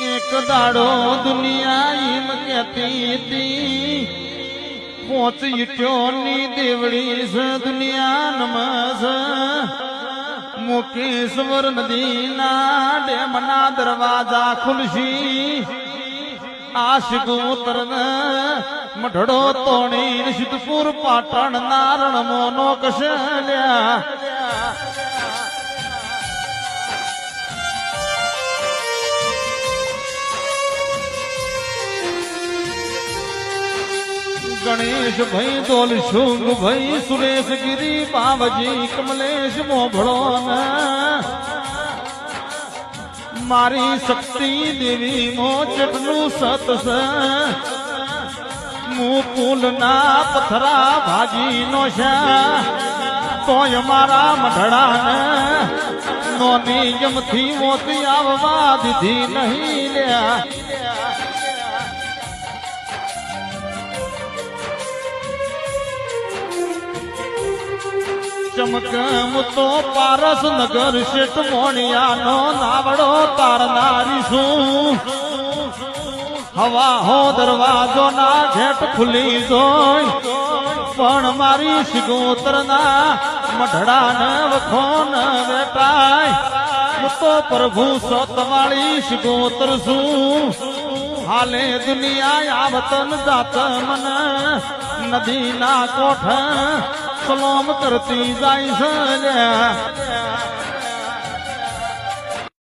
એક દાડો દુનિયા એમ કહેતી હતી, પોચ ઈટોની દેવડી છે દુનિયા નમસ. મુકેશ્વર નદીના ડેમના દરવાજા ખુલશી. આ શિગોતર મઢડો તોણી સિદ્ધપુર પાટણ નારણ મોનો કશલ્યા. ગણેશ ભાઈ દોલશુંગ ભાઈ સુરેશ ગિરી બાવજી કમલેશ મોભળો મારી શક્તિ દેવી મો ચટલું સતસ. હું પુલના પથરા ભાજી નો શા તોય મારા મઢડાને નોની જમથી મોતી આવવા દીધી નહીં લ્યા. ચમકમ તો પારસ નગર શેઠ મોણિયાનો નાવડો તારનારી છું. હવા હો દરવાજો ના ઘેટ ખુલી જોઈ પણ મારી શિગોતરના મઢડાને વખો ન વેટાય. હું તો પ્રભુ સતવાળી શિગોતર છું. હાલે દુનિયા આવતન જાત મને નદીના કોઠ સલોમ કરતી જાય છે.